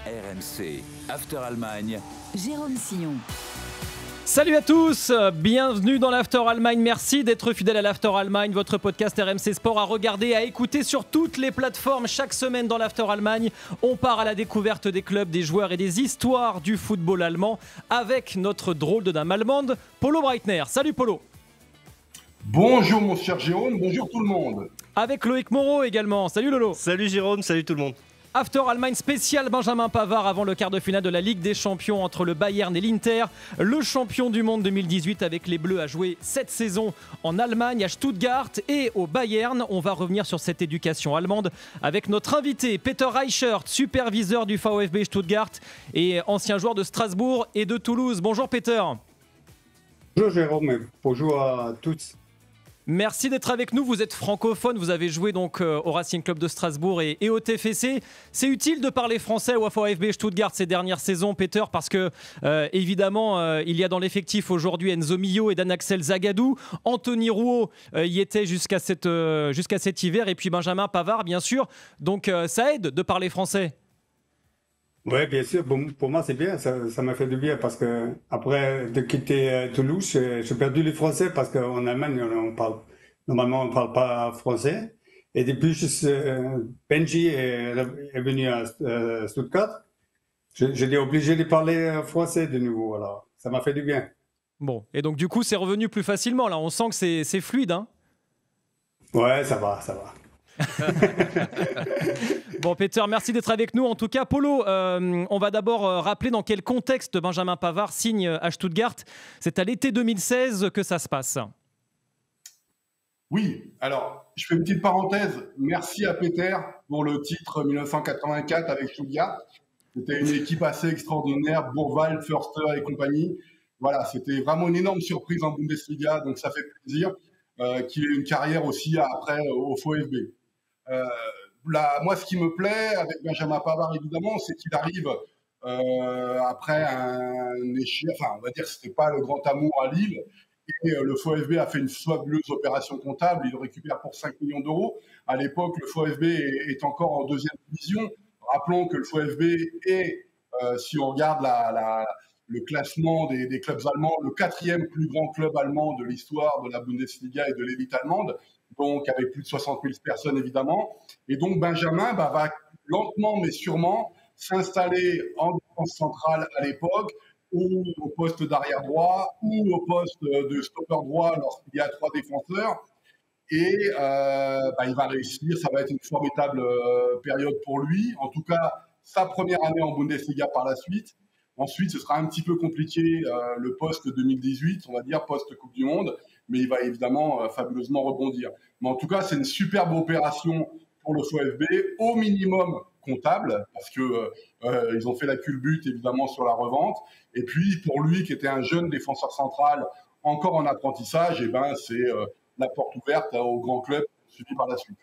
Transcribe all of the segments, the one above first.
RMC, After Allemagne. Jérôme Sillon. Salut à tous, bienvenue dans l'After Allemagne. Merci d'être fidèle à l'After Allemagne, votre podcast RMC Sport à regarder, à écouter sur toutes les plateformes. Chaque semaine dans l'After Allemagne, on part à la découverte des clubs, des joueurs et des histoires du football allemand avec notre drôle de dame allemande, Polo Breitner. Salut Polo. Bonjour mon cher Jérôme, bonjour tout le monde. Avec Loïc Moreau également. Salut Lolo. Salut Jérôme, salut tout le monde. After Allemagne spécial Benjamin Pavard avant le quart de finale de la Ligue des Champions entre le Bayern et l'Inter. Le champion du monde 2018 avec les Bleus a joué cette saison en Allemagne, à Stuttgart et au Bayern. On va revenir sur cette éducation allemande avec notre invité Peter Reichert, superviseur du VfB Stuttgart et ancien joueur de Strasbourg et de Toulouse. Bonjour Peter. Bonjour Jérôme, bonjour à tous. Merci d'être avec nous, vous êtes francophone, vous avez joué donc au Racing Club de Strasbourg et au TFC. C'est utile de parler français au VfB Stuttgart ces dernières saisons, Peter, parce que évidemment, il y a dans l'effectif aujourd'hui Enzo Millo et Dan-Axel Zagadou. Anthony Rouault y était jusqu'à cet hiver, et puis Benjamin Pavard, bien sûr. Donc ça aide de parler français. Oui, bien sûr, pour moi c'est bien, ça m'a fait du bien parce que après de quitter Toulouse, j'ai perdu le français parce qu'en Allemagne, normalement on parle pas français. Et depuis Benji est venu à Stuttgart, j'étais obligé de parler français de nouveau, alors ça m'a fait du bien. Bon, et donc du coup c'est revenu plus facilement, là on sent que c'est fluide, hein. Ouais, ça va. Bon Peter, merci d'être avec nous. En tout cas, Polo, on va d'abord rappeler dans quel contexte Benjamin Pavard signe à Stuttgart. C'est à l'été 2016 que ça se passe. Oui, alors je fais une petite parenthèse. Merci à Peter pour le titre 1984 avec Stuttgart. C'était une équipe assez extraordinaire, Bourval, Förster et compagnie. Voilà, c'était vraiment une énorme surprise en Bundesliga, donc ça fait plaisir qu'il ait une carrière aussi après au VfB. Moi, ce qui me plaît avec Benjamin Pavard, évidemment, c'est qu'il arrive après un échec. Enfin, on va dire que c'était pas le grand amour à Lille. Et le VfB a fait une fabuleuse opération comptable. Il le récupère pour 5 millions d'euros. À l'époque, le VfB est encore en deuxième division. Rappelons que le VfB est, si on regarde le classement des clubs allemands, le 4e plus grand club allemand de l'histoire de la Bundesliga et de l'élite allemande, donc avec plus de 60 000 personnes évidemment. Et donc Benjamin va lentement mais sûrement s'installer en défense centrale à l'époque, ou au poste d'arrière droit, ou au poste de stopper droit lorsqu'il y a 3 défenseurs. Et il va réussir, ça va être une formidable période pour lui. En tout cas, sa première année en Bundesliga par la suite. Ensuite, ce sera un petit peu compliqué, le post 2018, on va dire, post-Coupe du Monde, mais il va évidemment fabuleusement rebondir. Mais en tout cas, c'est une superbe opération pour le VfB, au minimum comptable, parce qu'ils ont fait la culbute, évidemment, sur la revente. Et puis, pour lui, qui était un jeune défenseur central, encore en apprentissage, c'est la porte ouverte au grand club, suivi par la suite.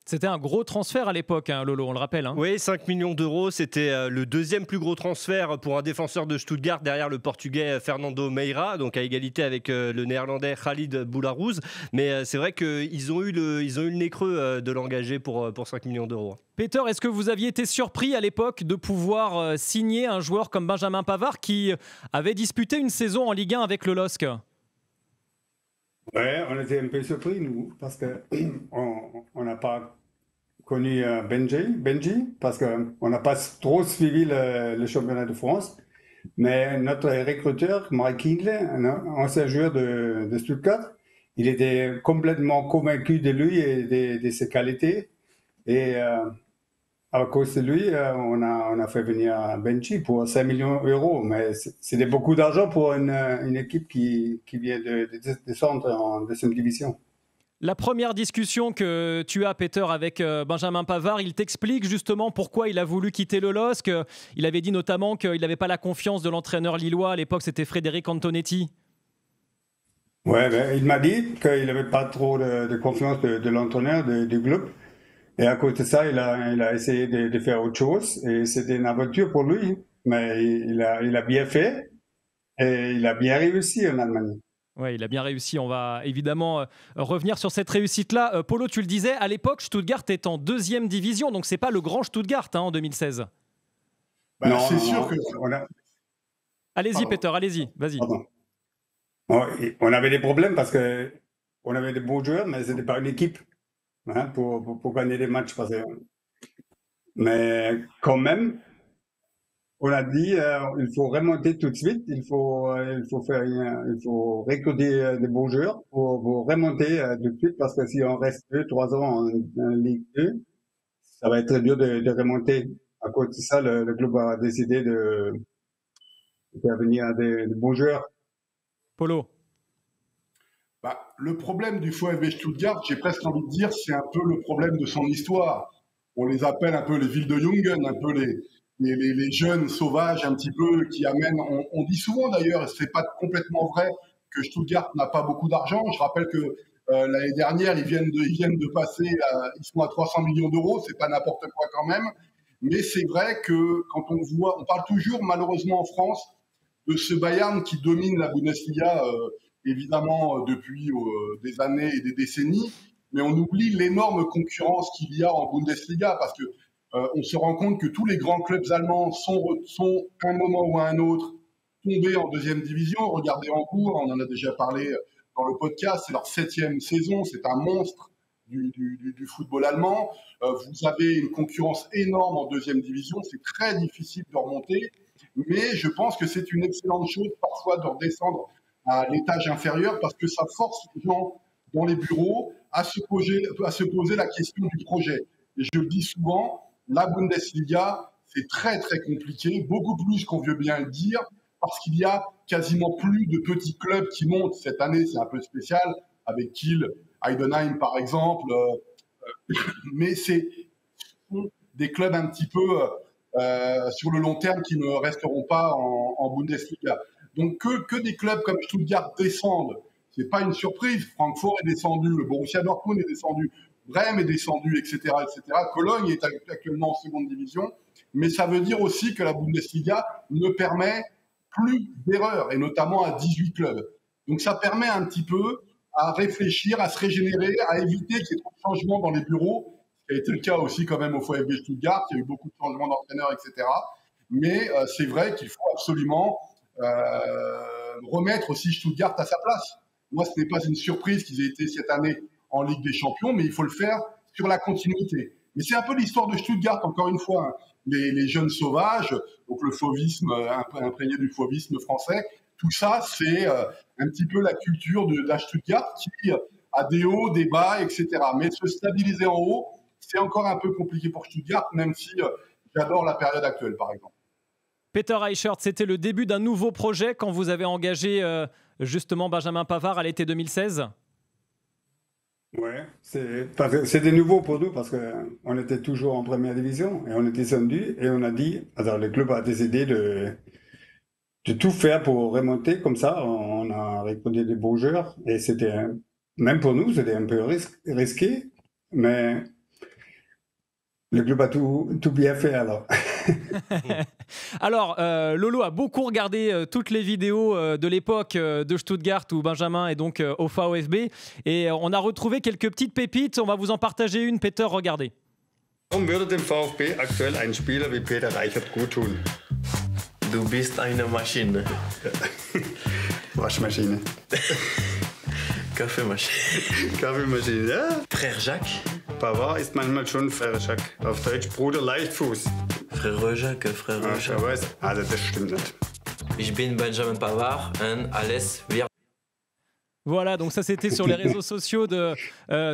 C'était un gros transfert à l'époque, hein, Lolo, on le rappelle. Hein. Oui, 5 millions d'euros, c'était le deuxième plus gros transfert pour un défenseur de Stuttgart derrière le portugais Fernando Meira, donc à égalité avec le néerlandais Khalid Boularouz. Mais c'est vrai qu'ils ont eu le nez creux de l'engager pour 5 millions d'euros. Peter, est-ce que vous aviez été surpris à l'époque de pouvoir signer un joueur comme Benjamin Pavard qui avait disputé une saison en Ligue 1 avec le LOSC ? Ouais, on était un peu surpris, nous, parce qu'on n'a pas connu Benji, parce qu'on n'a pas trop suivi le championnat de France. Mais notre recruteur, Mike Hindley, un ancien joueur de Stuttgart, il était complètement convaincu de lui et de ses qualités. Et à cause de lui, on a fait venir Benji pour 5 millions d'euros. Mais c'était beaucoup d'argent pour une équipe qui vient de descendre en deuxième division. La première discussion que tu as, Peter, avec Benjamin Pavard, il t'explique justement pourquoi il a voulu quitter le LOSC. Il avait dit notamment qu'il n'avait pas la confiance de l'entraîneur lillois. À l'époque, c'était Frédéric Antonetti. Ouais, il m'a dit qu'il n'avait pas trop de confiance de l'entraîneur du club. Et à côté de ça, il a essayé de faire autre chose. Et c'était une aventure pour lui. Mais il a bien fait. Et il a bien réussi en Allemagne. Oui, il a bien réussi. On va évidemment revenir sur cette réussite-là. Polo, tu le disais, à l'époque, Stuttgart est en deuxième division. Donc, ce n'est pas le grand Stuttgart en 2016. Non, c'est non, sûr non. que Allez-y, Pardon. Peter, allez-y, vas-y. Pardon. On avait des problèmes parce que on avait des bons joueurs, mais c'était pas une équipe hein, pour gagner des matchs. Mais quand même, on a dit il faut remonter tout de suite, il faut recruter des bons joueurs pour remonter tout de suite parce que si on reste 2, 3 ans en Ligue 2, ça va être très dur de remonter. À cause de ça, le club a décidé de faire venir des bons joueurs. Polo. le problème du VfB Stuttgart, j'ai presque envie de dire, c'est un peu le problème de son histoire. On les appelle un peu les villes de Jungen, un peu les jeunes sauvages un petit peu qui amènent. On dit souvent d'ailleurs, et c'est pas complètement vrai, que Stuttgart n'a pas beaucoup d'argent. Je rappelle que l'année dernière, ils viennent de passer, ils sont à 300 millions d'euros, c'est pas n'importe quoi quand même. Mais c'est vrai que quand on parle toujours malheureusement en France de ce Bayern qui domine la Bundesliga, évidemment depuis des années et des décennies, mais on oublie l'énorme concurrence qu'il y a en Bundesliga parce que on se rend compte que tous les grands clubs allemands sont à un moment ou à un autre tombés en deuxième division. Regardez Hambourg, on en a déjà parlé dans le podcast, c'est leur 7e saison, c'est un monstre du football allemand. Vous avez une concurrence énorme en deuxième division, c'est très difficile de remonter, mais je pense que c'est une excellente chose parfois de redescendre à l'étage inférieur parce que ça force les gens dans les bureaux à se poser la question du projet. Et je le dis souvent, la Bundesliga, c'est très très compliqué, beaucoup plus qu'on veut bien le dire, parce qu'il y a quasiment plus de petits clubs qui montent. Cette année, c'est un peu spécial, avec Kiel, Heidenheim par exemple, mais c'est des clubs un petit peu sur le long terme qui ne resteront pas en Bundesliga. Donc que des clubs comme Stuttgart descendent, c'est pas une surprise. Francfort est descendu, le Borussia Dortmund est descendu, Brême est descendu, etc., etc. Cologne est actuellement en seconde division, mais ça veut dire aussi que la Bundesliga ne permet plus d'erreurs, et notamment à 18 clubs. Donc ça permet un petit peu à réfléchir, à se régénérer, à éviter qu'il y ait trop de changements dans les bureaux, ce qui a été le cas aussi quand même au VfB Stuttgart, il y a eu beaucoup de changements d'entraîneurs, etc. Mais c'est vrai qu'il faut absolument remettre aussi Stuttgart à sa place. Moi, ce n'est pas une surprise qu'ils aient été cette année en Ligue des Champions, mais il faut le faire sur la continuité. Mais c'est un peu l'histoire de Stuttgart, encore une fois, hein. Les jeunes sauvages, donc le fauvisme, imprégné du fauvisme français, tout ça, c'est un petit peu la culture de Stuttgart qui a des hauts, des bas, etc. Mais se stabiliser en haut, c'est encore un peu compliqué pour Stuttgart, même si j'adore la période actuelle, par exemple. Peter Reichert, c'était le début d'un nouveau projet quand vous avez engagé justement Benjamin Pavard à l'été 2016 ? Ouais, c'était nouveau pour nous parce qu'on était toujours en première division et on était descendu et on a dit, alors le club a décidé de tout faire pour remonter comme ça. On a recruté des beaux joueurs et même pour nous, c'était un peu risqué, mais le club a tout bien fait alors. Alors, Lolo a beaucoup regardé toutes les vidéos de l'époque de Stuttgart où Benjamin est donc au VfB et on a retrouvé quelques petites pépites. On va vous en partager une. Peter, regardez. Warum würde dem VfB aktuell ein Spieler wie Peter Reichert gut tun? Du bist eine Maschine. Waschmaschine. Kaffeemaschine. Kaffeemaschine, ja? Frère Jacques. Pavard ist manchmal schon Frère Jacques. Auf Deutsch Bruder Leichtfuß. Frère Jacques, Frère Ja, Jacques. ich weiß. Also das stimmt nicht. Ich bin Benjamin Pavard und alles wird. Voilà, donc ça c'était sur les réseaux sociaux,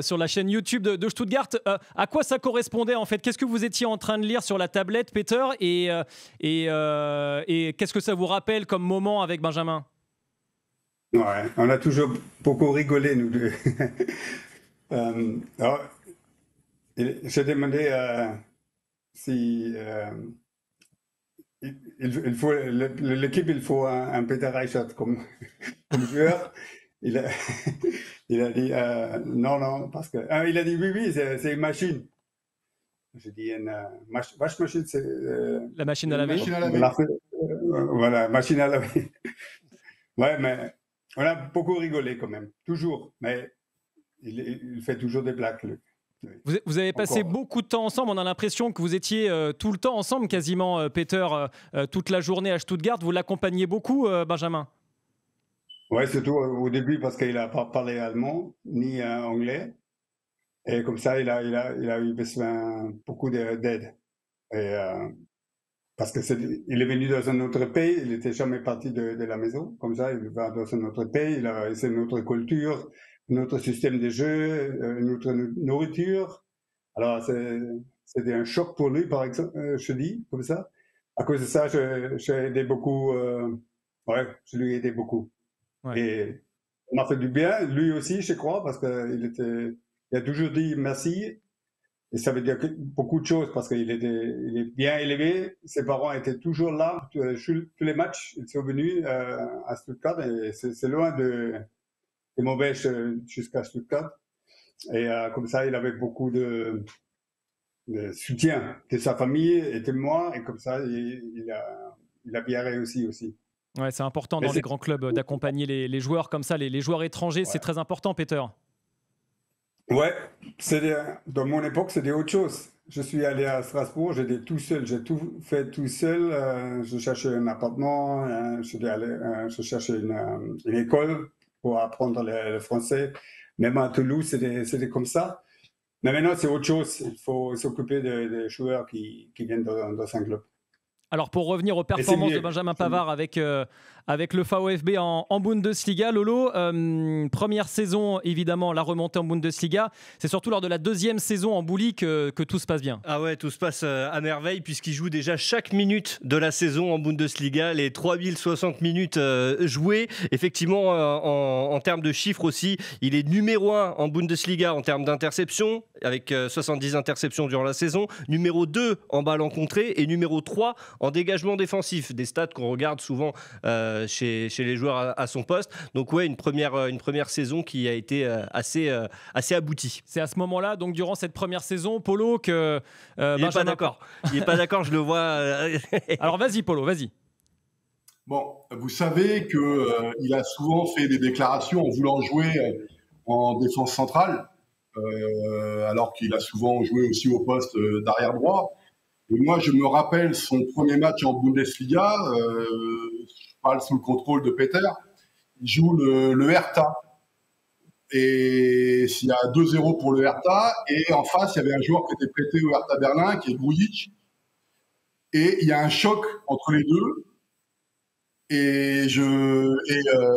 sur la chaîne YouTube de Stuttgart. À quoi ça correspondait en fait ? Qu'est-ce que vous étiez en train de lire sur la tablette, Peter ? Et qu'est-ce que ça vous rappelle comme moment avec Benjamin ? Ouais, on a toujours beaucoup rigolé, nous deux. Alors, j'ai demandé si il faut l'équipe, il faut un Peter Reichert comme joueur. Il a dit non, parce que il a dit oui, c'est une machine. J'ai dit une waschmachine, c'est La machine à laver. Machine à laver. Voilà, machine à laver. Ouais, mais on a beaucoup rigolé quand même, toujours. Mais il fait toujours des blagues, Luc. Vous avez passé Encore. beaucoup de temps ensemble. On a l'impression que vous étiez tout le temps ensemble, quasiment, Peter, toute la journée à Stuttgart. Vous l'accompagnez beaucoup, Benjamin? Ouais, surtout au début parce qu'il n'a pas parlé allemand ni anglais. Et comme ça, il a eu besoin beaucoup d'aide. Et, parce que il est venu dans un autre pays, il n'était jamais parti de la maison. Comme ça, il va dans un autre pays, c'est une autre culture, un autre système de jeu, une autre nourriture. Alors, c'était un choc pour lui, par exemple, je dis, comme ça. À cause de ça, j'ai aidé beaucoup. Ouais, je lui ai aidé beaucoup. Ouais. Et on m'a fait du bien, lui aussi, je crois, parce qu'il a toujours dit merci. Et ça veut dire beaucoup de choses parce il est bien élevé. Ses parents étaient toujours là. Tous les matchs, ils sont venus à Stuttgart et c'est loin de mauvais jusqu'à Stuttgart. Et comme ça, il avait beaucoup de soutien de sa famille et de moi. Et comme ça, il a bien réussi aussi. Ouais, c'est important dans les grands clubs d'accompagner les joueurs comme ça, les joueurs étrangers. Ouais. C'est très important, Peter. Ouais, dans mon époque, c'était autre chose. Je suis allé à Strasbourg, j'étais tout seul, j'ai tout fait tout seul. Je cherchais un appartement, je cherchais une école pour apprendre le français. Même à Toulouse, c'était comme ça. Mais maintenant, c'est autre chose. Il faut s'occuper des joueurs qui viennent dans un club. Alors, pour revenir aux performances de Benjamin Pavard avec le VfB en Bundesliga, Lolo, première saison, évidemment, la remontée en Bundesliga. C'est surtout lors de la deuxième saison en Bully que tout se passe bien. Ah ouais, tout se passe à merveille puisqu'il joue déjà chaque minute de la saison en Bundesliga, les 3060 minutes jouées. Effectivement, en termes de chiffres aussi, il est numéro 1 en Bundesliga en termes d'interceptions, avec 70 interceptions durant la saison, numéro 2 en balles rencontrées et numéro 3 en dégagement défensif, des stats qu'on regarde souvent chez les joueurs à son poste. Donc ouais, une première saison qui a été assez aboutie. C'est à ce moment-là, donc durant cette première saison, Polo, que il n'est pas d'accord. Il n'est pas d'accord, je le vois. Alors vas-y, Polo, vas-y. Bon, vous savez qu'il a souvent fait des déclarations en voulant jouer en défense centrale, alors qu'il a souvent joué aussi au poste d'arrière droit. Et moi, je me rappelle son premier match en Bundesliga, je parle sous le contrôle de Peter, il joue le Hertha. Et il y a 2-0 pour le Hertha, et en face, il y avait un joueur qui était prêté au Hertha Berlin, qui est Grujic. Et il y a un choc entre les deux. Et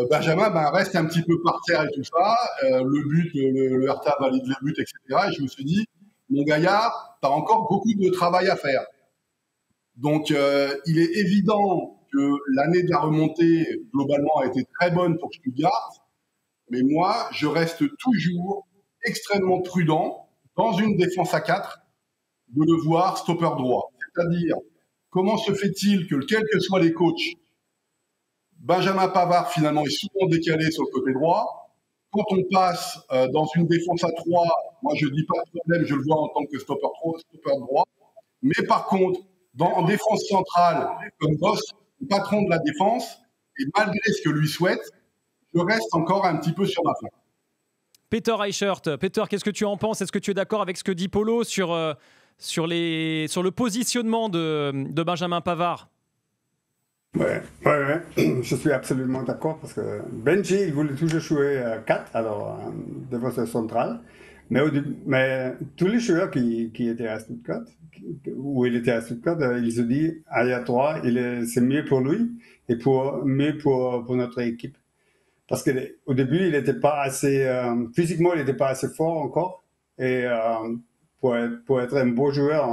Benjamin reste un petit peu par terre et tout ça. Le Hertha valide les buts, etc. Et je me suis dit, mon gaillard, tu as encore beaucoup de travail à faire. Donc, il est évident que l'année de la remontée, globalement, a été très bonne pour Stuttgart. Mais moi, je reste toujours extrêmement prudent dans une défense à 4 de le voir stopper droit. C'est-à-dire, comment se fait-il que, quels que soient les coachs, Benjamin Pavard, finalement, est souvent décalé sur le côté droit. Quand on passe dans une défense à 3, moi, je ne dis pas de problème, je le vois en tant que stopper droit. Mais par contre, en défense centrale, comme boss, le patron de la défense, et malgré ce que lui souhaite, je reste encore un petit peu sur ma fin. Peter Reichert, Peter, qu'est-ce que tu en penses? Est-ce que tu es d'accord avec ce que dit Polo sur le positionnement de Benjamin Pavard? Ouais. Je suis absolument d'accord parce que Benji, il voulait toujours jouer 4, alors défenseur central. Mais tous les joueurs qui étaient à Stuttgart, où il était à Stuttgart, ils se disent à 3, c'est mieux pour lui et mieux pour notre équipe. Parce qu'au début, il n'était pas assez, physiquement, il n'était pas assez fort encore. Et pour être un beau joueur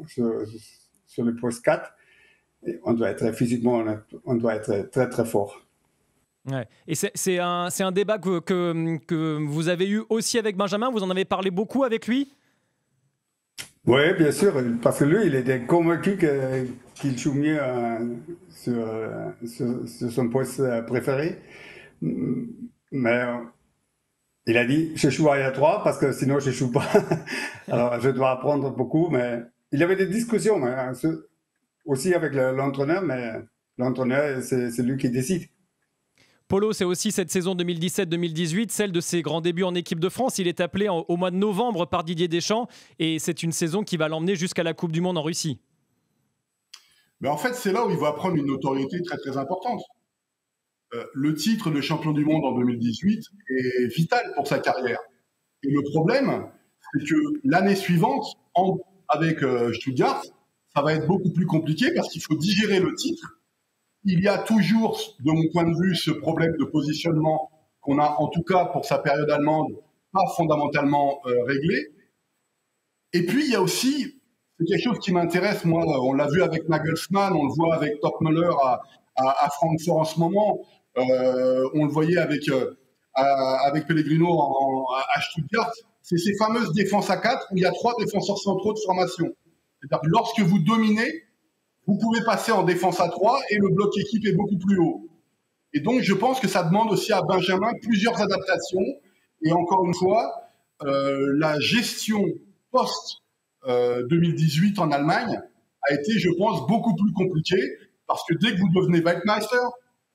sur le poste 4, on doit être physiquement, on doit être très très fort. Ouais. Et c'est un débat que vous avez eu aussi avec Benjamin. Vous en avez parlé beaucoup avec lui? Oui, bien sûr, parce que lui, il était convaincu qu'il joue mieux sur son poste préféré. Mais il a dit, je joue à 3 parce que sinon je joue pas. Alors je dois apprendre beaucoup, mais il y avait des discussions aussi avec l'entraîneur, mais l'entraîneur, c'est lui qui décide. Polo, c'est aussi cette saison 2017-2018, celle de ses grands débuts en équipe de France. Il est appelé au mois de novembre par Didier Deschamps et c'est une saison qui va l'emmener jusqu'à la Coupe du Monde en Russie. Mais en fait, c'est là où il va prendre une notoriété très très importante. Le titre de champion du monde en 2018 est vital pour sa carrière. Et le problème, c'est que l'année suivante, avec Stuttgart, ça va être beaucoup plus compliqué parce qu'il faut digérer le titre. Il y a toujours, de mon point de vue, ce problème de positionnement qu'on a, en tout cas pour sa période allemande, pas fondamentalement réglé. Et puis, il y a aussi, c'est quelque chose qui m'intéresse, moi, on l'a vu avec Nagelsmann, on le voit avec Topmöller à Francfort en ce moment, on le voyait avec Pellegrino à Stuttgart, c'est ces fameuses défenses à 4 où il y a 3 défenseurs centraux de formation. C'est-à-dire que lorsque vous dominez, vous pouvez passer en défense à 3 et le bloc équipe est beaucoup plus haut. Et donc, je pense que ça demande aussi à Benjamin plusieurs adaptations. Et encore une fois, la gestion post-2018 en Allemagne a été, je pense, beaucoup plus compliquée parce que dès que vous devenez Weltmeister,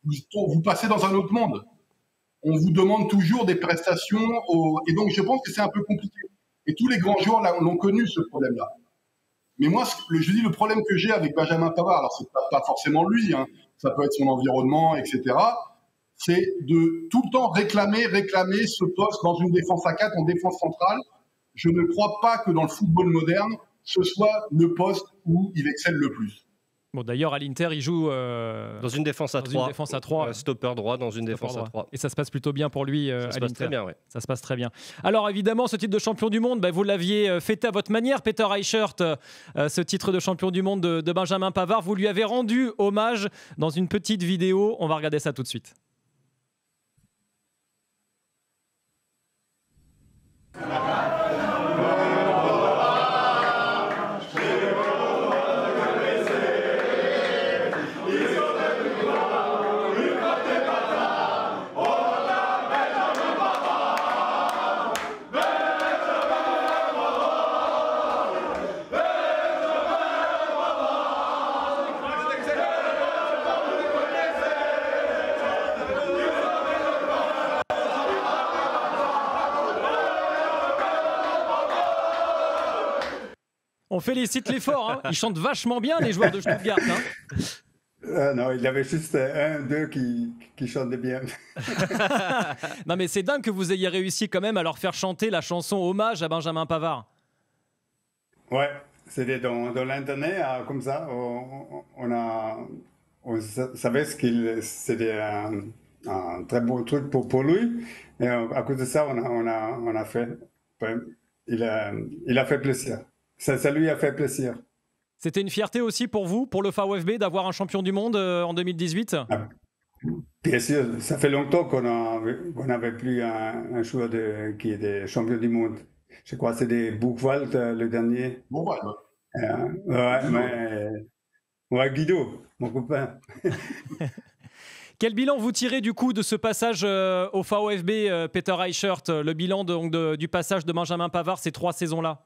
vous passez dans un autre monde. On vous demande toujours des prestations. Et donc, je pense que c'est un peu compliqué. Et tous les grands joueurs l'ont connu, ce problème-là. Mais moi, je dis le problème que j'ai avec Benjamin Pavard, alors c'est pas forcément lui, hein, ça peut être son environnement, etc., c'est de tout le temps réclamer ce poste dans une défense à 4, en défense centrale. Je ne crois pas que dans le football moderne, ce soit le poste où il excelle le plus. Bon, d'ailleurs, à l'Inter, il joue dans une défense à 3. Stopper droit dans une défense à 3. Et ça se passe plutôt bien pour lui à l'Inter. Ça se passe très bien, oui. Ça se passe très bien. Alors, évidemment, ce titre de champion du monde, vous l'aviez fêté à votre manière, Peter Reichert, ce titre de champion du monde de Benjamin Pavard. Vous lui avez rendu hommage dans une petite vidéo. On va regarder ça tout de suite. On félicite l'effort, hein. Ils chantent vachement bien, les joueurs de Stuttgart. Hein. Non, il y avait juste deux qui chantaient bien. Non, mais c'est dingue que vous ayez réussi quand même à leur faire chanter la chanson hommage à Benjamin Pavard. Ouais, c'était dans l'internet, comme ça. On savait que c'était un très beau truc pour lui. Et à cause de ça, on a fait. Il a fait plaisir. Ça lui a fait plaisir. C'était une fierté aussi pour vous, pour le VfB, d'avoir un champion du monde en 2018 ? Bien sûr, ça fait longtemps qu'on n'avait plus un joueur qui était champion du monde. Je crois que c'était Buchwald le dernier. Buchwald, ouais, Guido, mon copain. Quel bilan vous tirez du coup de ce passage au VfB, Peter Reichert, le bilan du passage de Benjamin Pavard ces 3 saisons-là ?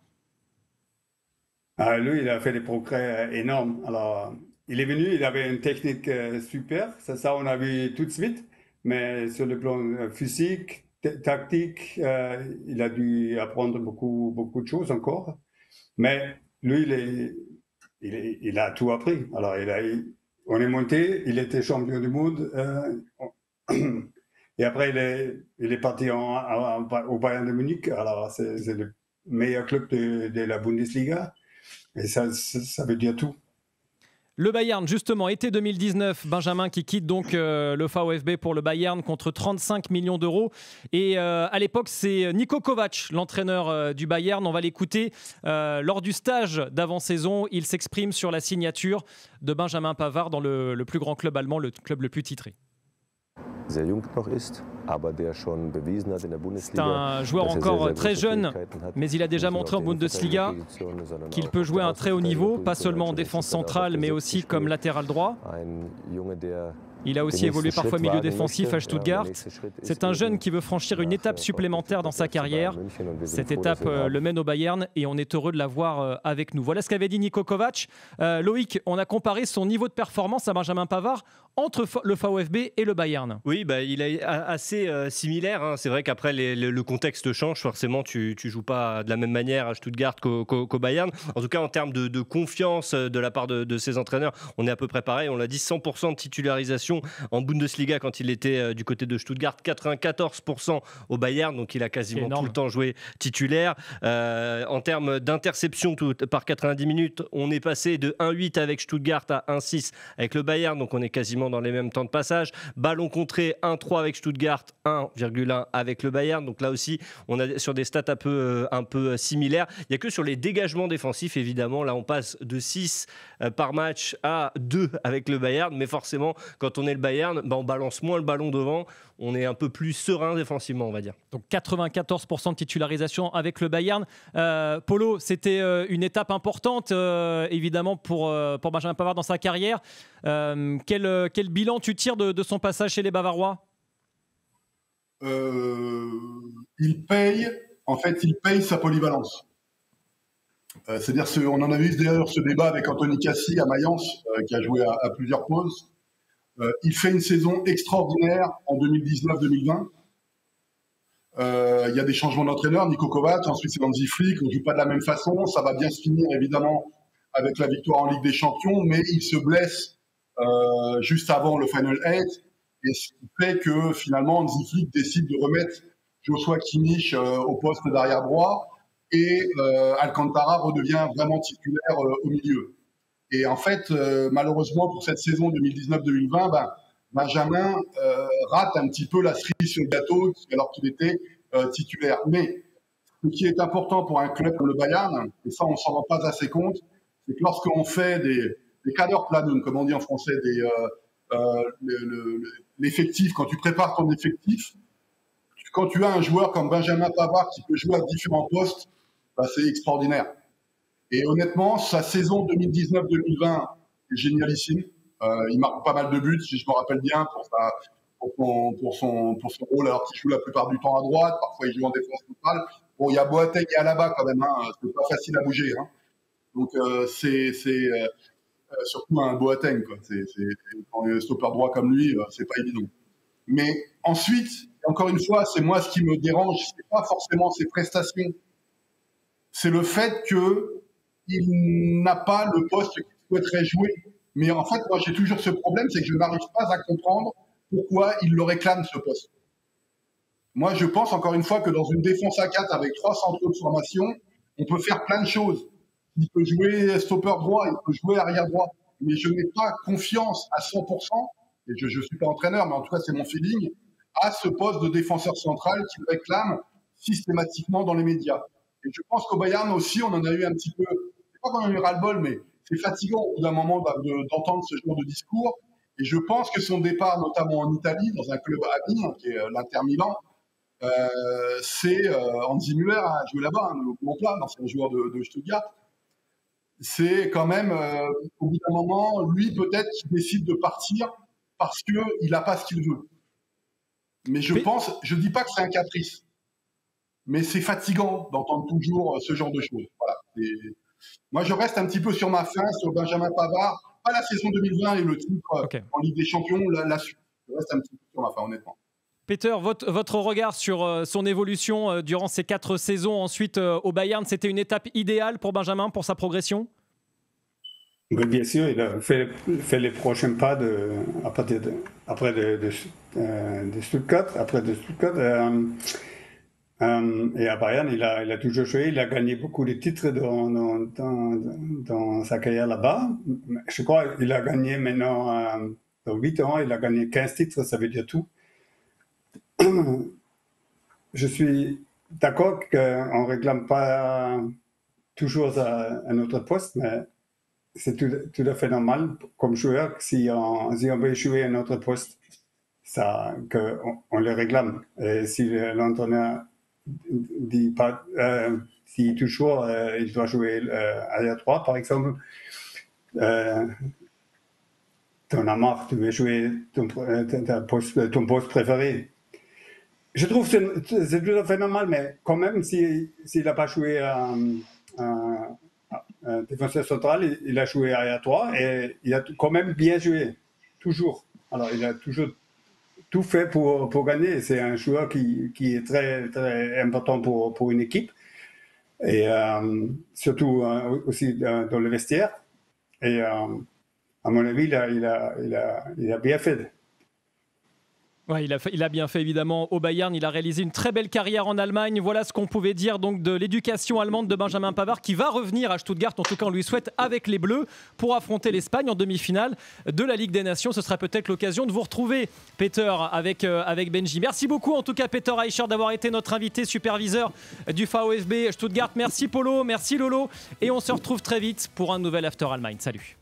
Lui, il a fait des progrès énormes. Alors, il est venu, il avait une technique super, ça on a vu tout de suite, mais sur le plan physique, tactique, il a dû apprendre beaucoup de choses encore. Mais lui, il a tout appris. Alors, on est monté, il était champion du monde, et après, il est parti au Bayern de Munich. Alors, c'est le meilleur club de la Bundesliga. Et ça veut dire tout. Le Bayern, justement, été 2019, Benjamin qui quitte donc le VfB pour le Bayern contre 35 millions d'euros. Et à l'époque, c'est Niko Kovac, l'entraîneur du Bayern. On va l'écouter lors du stage d'avant-saison. Il s'exprime sur la signature de Benjamin Pavard dans le plus grand club allemand, le club le plus titré. C'est un joueur encore très jeune, mais il a déjà montré en Bundesliga qu'il peut jouer à un très haut niveau, pas seulement en défense centrale, mais aussi comme latéral droit. Il a aussi évolué parfois milieu défensif à Stuttgart. C'est un jeune qui veut franchir une étape supplémentaire dans sa carrière. Cette étape le mène au Bayern et on est heureux de l'avoir avec nous. Voilà ce qu'avait dit Niko Kovac. Loïc, on a comparé son niveau de performance à Benjamin Pavard entre le VfB et le Bayern. Oui, il est assez similaire. Hein. C'est vrai qu'après, le contexte change. Forcément, tu ne joues pas de la même manière à Stuttgart qu'au Bayern. En tout cas, en termes de confiance de la part de ses entraîneurs, on est à peu près pareil. On l'a dit, 100% de titularisation en Bundesliga quand il était du côté de Stuttgart, 94% au Bayern, donc il a quasiment tout le temps joué titulaire. En termes d'interception par 90 minutes, on est passé de 1,8 avec Stuttgart à 1,6 avec le Bayern, donc on est quasiment dans les mêmes temps de passage. Ballon contré, 1,3 avec Stuttgart, 1,1 avec le Bayern, donc là aussi on est sur des stats un peu similaires. Il n'y a que sur les dégagements défensifs, évidemment, là on passe de 6 par match à 2 avec le Bayern, mais forcément quand on est le Bayern, on balance moins le ballon devant, on est un peu plus serein défensivement, on va dire. Donc 94% de titularisation avec le Bayern. Polo, c'était une étape importante, évidemment, pour Benjamin Pavard dans sa carrière. Quel bilan tu tires de son passage chez les Bavarois ? Il paye sa polyvalence. C'est-à-dire, on en avait eu d'ailleurs ce débat avec Anthony Cassi à Mayence, qui a joué à plusieurs postes. Il fait une saison extraordinaire en 2019-2020. Il y a des changements d'entraîneur, Niko Kovac, ensuite c'est Hansi Flick, on ne joue pas de la même façon, ça va bien se finir évidemment avec la victoire en Ligue des Champions, mais il se blesse juste avant le Final 8, et ce qui fait que finalement Hansi Flick décide de remettre Joshua Kimmich au poste d'arrière droit, et Alcantara redevient vraiment titulaire au milieu. Et en fait, malheureusement, pour cette saison 2019-2020, Benjamin rate un petit peu la cerise sur le gâteau alors qu'il était titulaire. Mais ce qui est important pour un club comme le Bayern, et ça on ne s'en rend pas assez compte, c'est que lorsqu'on fait des Kaderplanung, comme on dit en français, l'effectif, quand tu prépares ton effectif, quand tu as un joueur comme Benjamin Pavard qui peut jouer à différents postes, c'est extraordinaire. Et honnêtement, sa saison 2019-2020 est génialissime. Il marque pas mal de buts, si je me rappelle bien, pour son rôle, alors qu'il joue la plupart du temps à droite, parfois il joue en défense centrale. Bon, il y a Boateng et Alaba quand même, c'est pas facile à bouger. Donc c'est surtout un Boateng, quoi. Quand il est stopper droit comme lui, c'est pas évident. Mais ensuite, encore une fois, c'est moi ce qui me dérange, c'est pas forcément ses prestations, c'est le fait qu'il n'a pas le poste qu'il souhaiterait jouer. Mais en fait, moi, j'ai toujours ce problème, c'est que je n'arrive pas à comprendre pourquoi il le réclame, ce poste. Moi, je pense, encore une fois, que dans une défense à 4 avec 3 centraux de formation, on peut faire plein de choses. Il peut jouer stopper droit, il peut jouer arrière droit. Mais je n'ai pas confiance à 100%, et je ne suis pas entraîneur, mais en tout cas, c'est mon feeling, à ce poste de défenseur central qu'il réclame systématiquement dans les médias. Et je pense qu'au Bayern aussi, on en a eu un petit peu, c'est pas qu'on en a eu ras-le-bol, mais c'est fatigant au bout d'un moment d'entendre ce genre de discours. Et je pense que son départ, notamment en Italie, dans un club ami, qui est l'Inter Milan, c'est Hansi Müller a joué là-bas, le bon plat, c'est un joueur de Stuttgart. C'est quand même, au bout d'un moment, lui peut-être qui décide de partir parce qu'il n'a pas ce qu'il veut. Mais je dis pas que c'est un caprice, mais c'est fatigant d'entendre toujours ce genre de choses. Voilà. Moi, je reste un petit peu sur ma faim, sur Benjamin Pavard, pas la saison 2020 et le titre en Ligue des Champions, la suite. Je reste un petit peu sur ma faim, honnêtement. Peter, votre regard sur son évolution durant ces 4 saisons ensuite au Bayern, c'était une étape idéale pour Benjamin, pour sa progression ? Oui, bien sûr, il a fait les prochains pas après de Stuttgart. Et à Bayern, il a toujours joué, il a gagné beaucoup de titres dans sa carrière là-bas. Je crois qu'il a gagné maintenant, dans 8 ans, il a gagné 15 titres, ça veut dire tout. Je suis d'accord qu'on ne réclame pas toujours un autre poste, mais c'est tout à fait normal comme joueur si on veut jouer un autre poste, qu'on le réclame. Et si l'entraîneur dit pas, si toujours il doit jouer arrière droit, par exemple, donc en as marre, tu veux jouer ton poste préféré. Je trouve que c'est tout à fait normal, mais quand même, s'il n'a pas joué un défenseur central, il a joué arrière droit et il a quand même bien joué, toujours. Alors, il a toujours tout fait pour gagner. C'est un joueur qui est très, très important pour une équipe, et surtout aussi dans le vestiaire. Et à mon avis, il a bien fait. Ouais, il a bien fait évidemment au Bayern, il a réalisé une très belle carrière en Allemagne. Voilà ce qu'on pouvait dire donc de l'éducation allemande de Benjamin Pavard qui va revenir à Stuttgart, en tout cas on lui souhaite, avec les Bleus pour affronter l'Espagne en demi-finale de la Ligue des Nations. Ce sera peut-être l'occasion de vous retrouver, Peter, avec Benji. Merci beaucoup en tout cas Peter Eicher d'avoir été notre invité superviseur du VfB Stuttgart. Merci Polo, merci Lolo et on se retrouve très vite pour un nouvel After Allemagne. Salut.